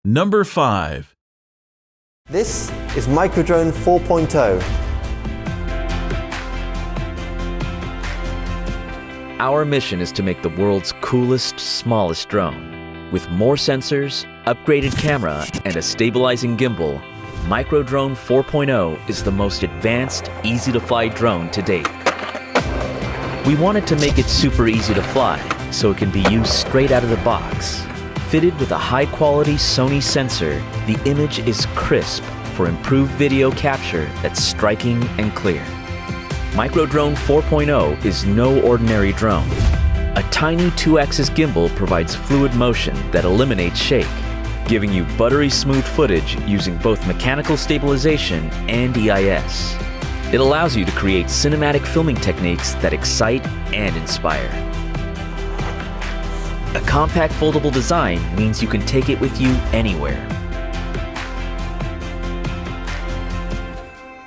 Number 5. This is Microdrone 4.0. Our mission is to make the world's coolest, smallest drone. With more sensors, upgraded camera, and a stabilizing gimbal, Microdrone 4.0 is the most advanced, easy-to-fly drone to date. We wanted to make it super easy to fly, so it can be used straight out of the box. Fitted with a high-quality Sony sensor, the image is crisp for improved video capture that's striking and clear. Microdrone 4.0 is no ordinary drone. A tiny 2-axis gimbal provides fluid motion that eliminates shake, giving you buttery smooth footage using both mechanical stabilization and EIS. It allows you to create cinematic filming techniques that excite and inspire. A compact foldable design means you can take it with you anywhere.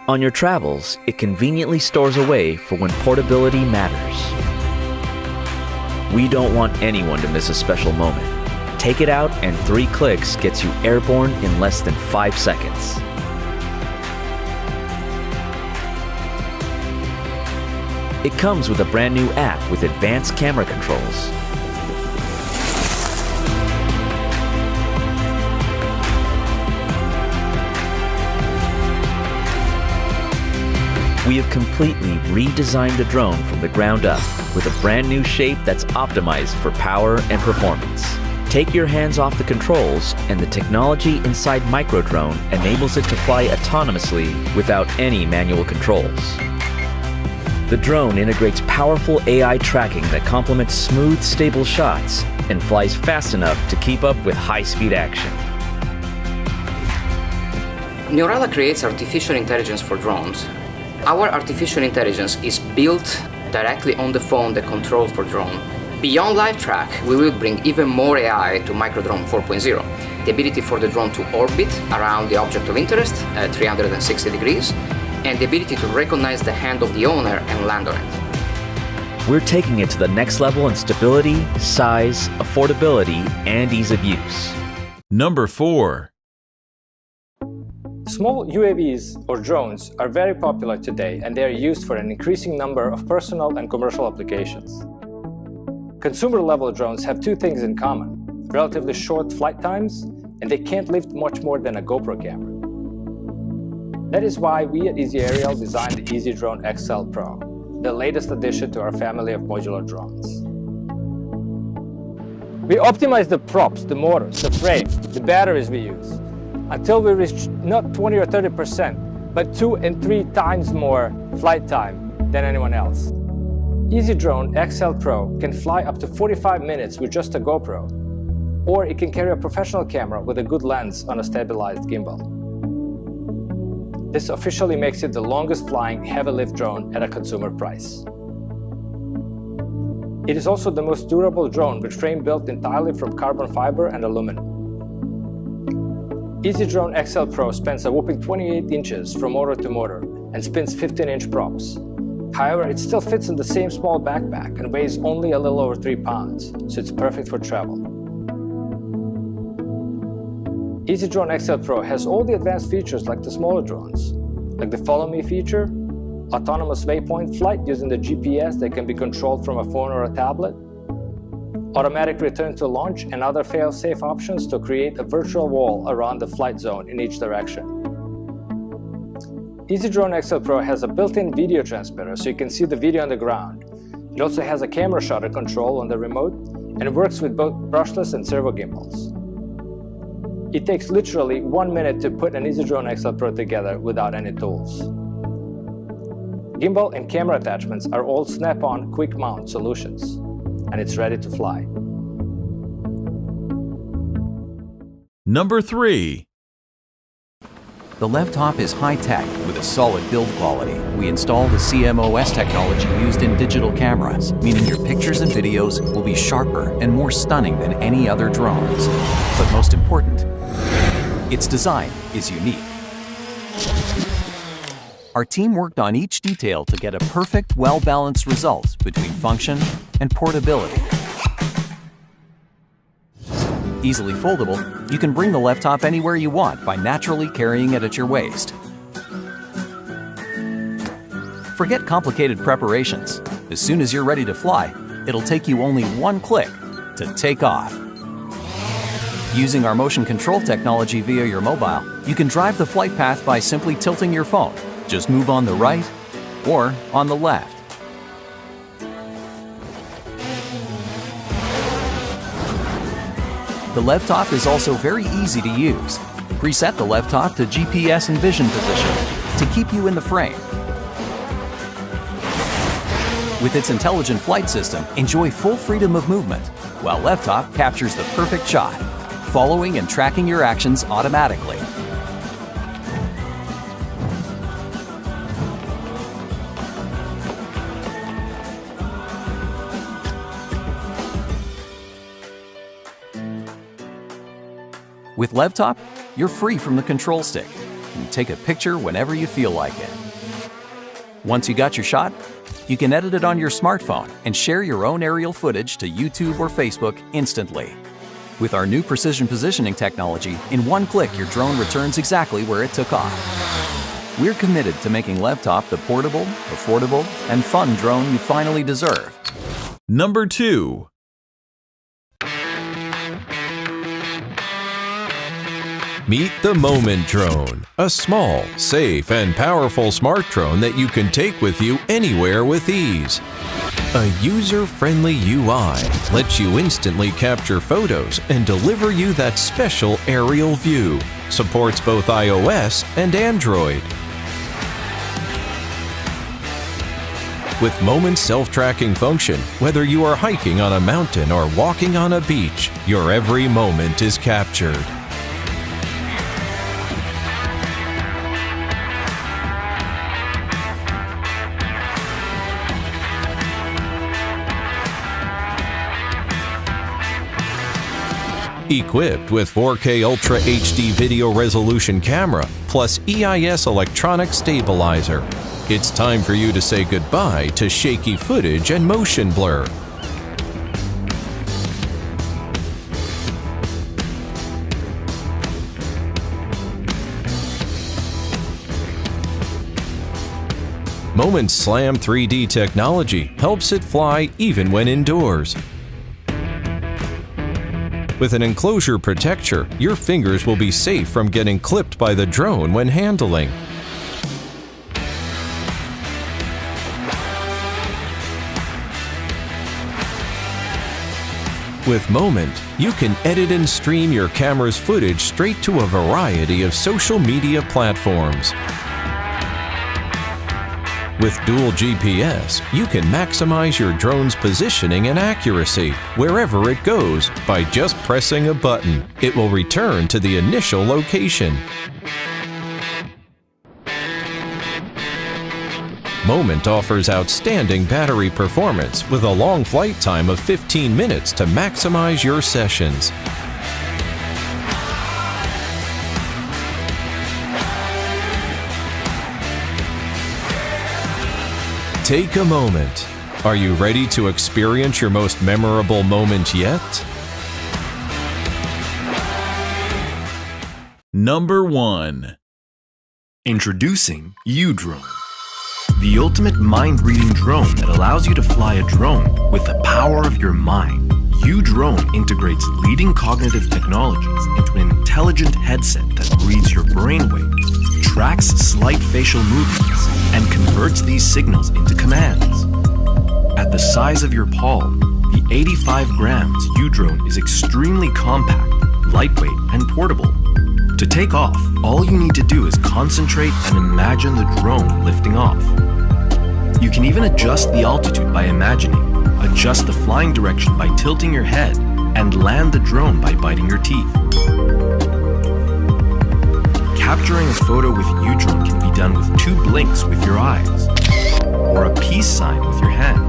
On your travels, it conveniently stores away for when portability matters. We don't want anyone to miss a special moment. Take it out and 3 clicks gets you airborne in less than 5 seconds. It comes with a brand new app with advanced camera controls. We have completely redesigned the drone from the ground up with a brand new shape that's optimized for power and performance. Take your hands off the controls, and the technology inside Microdrone enables it to fly autonomously without any manual controls. The drone integrates powerful AI tracking that complements smooth, stable shots and flies fast enough to keep up with high-speed action. Neurala creates artificial intelligence for drones. Our artificial intelligence is built directly on the phone that controls the drone. Beyond live track, we will bring even more AI to Microdrone 4.0. The ability for the drone to orbit around the object of interest at 360 degrees, and the ability to recognize the hand of the owner and land on it. We're taking it to the next level in stability, size, affordability, and ease of use. Number 4. Small UAVs or drones are very popular today, and they are used for an increasing number of personal and commercial applications. Consumer-level drones have 2 things in common: relatively short flight times, and they can't lift much more than a GoPro camera. That is why we at Easy Aerial designed the EasyDrone XL Pro, the latest addition to our family of modular drones. We optimized the props, the motors, the frame, the batteries we use, until we reach not 20 or 30%, but 2 and 3 times more flight time than anyone else. EasyDrone XL Pro can fly up to 45 minutes with just a GoPro, or it can carry a professional camera with a good lens on a stabilized gimbal. This officially makes it the longest flying heavy-lift drone at a consumer price. It is also the most durable drone with frame built entirely from carbon fiber and aluminum. EasyDrone XL Pro spans a whopping 28 inches from motor to motor and spins 15-inch props. However, it still fits in the same small backpack and weighs only a little over 3 pounds, so it's perfect for travel. EasyDrone XL Pro has all the advanced features like the smaller drones, like the Follow Me feature, autonomous waypoint flight using the GPS that can be controlled from a phone or a tablet, automatic return to launch, and other fail-safe options to create a virtual wall around the flight zone in each direction. EasyDrone XL Pro has a built-in video transmitter so you can see the video on the ground. It also has a camera shutter control on the remote and works with both brushless and servo gimbals. It takes literally 1 minute to put an EasyDrone XL Pro together without any tools. Gimbal and camera attachments are all snap-on quick mount solutions, and it's ready to fly. Number 3. The laptop is high-tech with a solid build quality. We installed the CMOS technology used in digital cameras, meaning your pictures and videos will be sharper and more stunning than any other drones. But most important, its design is unique. Our team worked on each detail to get a perfect, well-balanced result between function and portability. Easily foldable, you can bring the left top anywhere you want by naturally carrying it at your waist. Forget complicated preparations. As soon as you're ready to fly, it'll take you only one click to take off. Using our motion control technology via your mobile, you can drive the flight path by simply tilting your phone. Just move on the right or on the left. The left top is also very easy to use. Preset the left top to GPS and vision position to keep you in the frame. With its intelligent flight system, enjoy full freedom of movement, while left top captures the perfect shot, following and tracking your actions automatically. With left top, you're free from the control stick. You can take a picture whenever you feel like it. Once you got your shot, you can edit it on your smartphone and share your own aerial footage to YouTube or Facebook instantly. With our new precision positioning technology, in one click your drone returns exactly where it took off. We're committed to making left top the portable, affordable, and fun drone you finally deserve. Number 2. Meet the Moment Drone, a small, safe, and powerful smart drone that you can take with you anywhere with ease. A user-friendly UI lets you instantly capture photos and deliver you that special aerial view. Supports both iOS and Android. With Moment's self-tracking function, whether you are hiking on a mountain or walking on a beach, your every moment is captured. Equipped with 4K Ultra HD video resolution camera plus EIS electronic stabilizer, it's time for you to say goodbye to shaky footage and motion blur. Moment's Slam 3D technology helps it fly even when indoors. With an enclosure protector, your fingers will be safe from getting clipped by the drone when handling. With Moment, you can edit and stream your camera's footage straight to a variety of social media platforms. With dual GPS, you can maximize your drone's positioning and accuracy wherever it goes by just pressing a button. It will return to the initial location. Moment offers outstanding battery performance with a long flight time of 15 minutes to maximize your sessions. Take a moment. Are you ready to experience your most memorable moment yet? Number 1. Introducing Udrih, the ultimate mind-reading drone that allows you to fly a drone with the power of your mind. Udrih integrates leading cognitive technologies into an intelligent headset that reads your brainwave, tracks slight facial movements, and converts these signals into commands. At the size of your palm, the 85 grams Udrih is extremely compact, lightweight, and portable. To take off, all you need to do is concentrate and imagine the drone lifting off. You can even adjust the altitude by imagining, adjust the flying direction by tilting your head, and land the drone by biting your teeth. Capturing a photo with Udrih can be done with 2 blinks with your eyes, or a peace sign with your hand.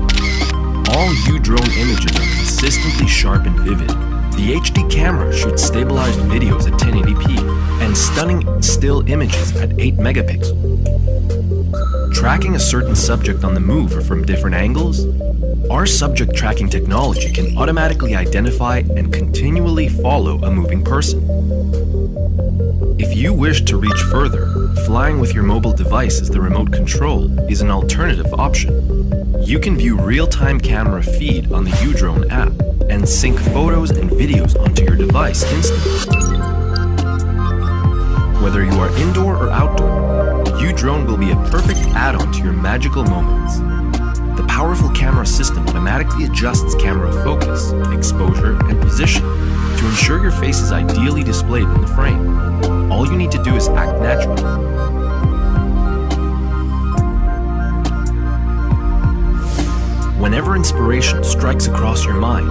All Udrih images are consistently sharp and vivid. The HD camera shoots stabilized videos at 1080p and stunning still images at 8 megapixels. Tracking a certain subject on the move or from different angles? Our subject tracking technology can automatically identify and continually follow a moving person. If you wish to reach further, flying with your mobile device as the remote control is an alternative option. You can view real-time camera feed on the Udrih app and sync photos and videos onto your device instantly. Whether you are indoor or outdoor, Udrih will be a perfect add-on to your magical moments. The powerful camera system automatically adjusts camera focus, exposure, and position to ensure your face is ideally displayed in the frame. All you need to do is act natural. Whenever inspiration strikes across your mind,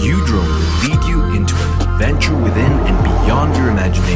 Udrih will lead you into an adventure within and beyond your imagination.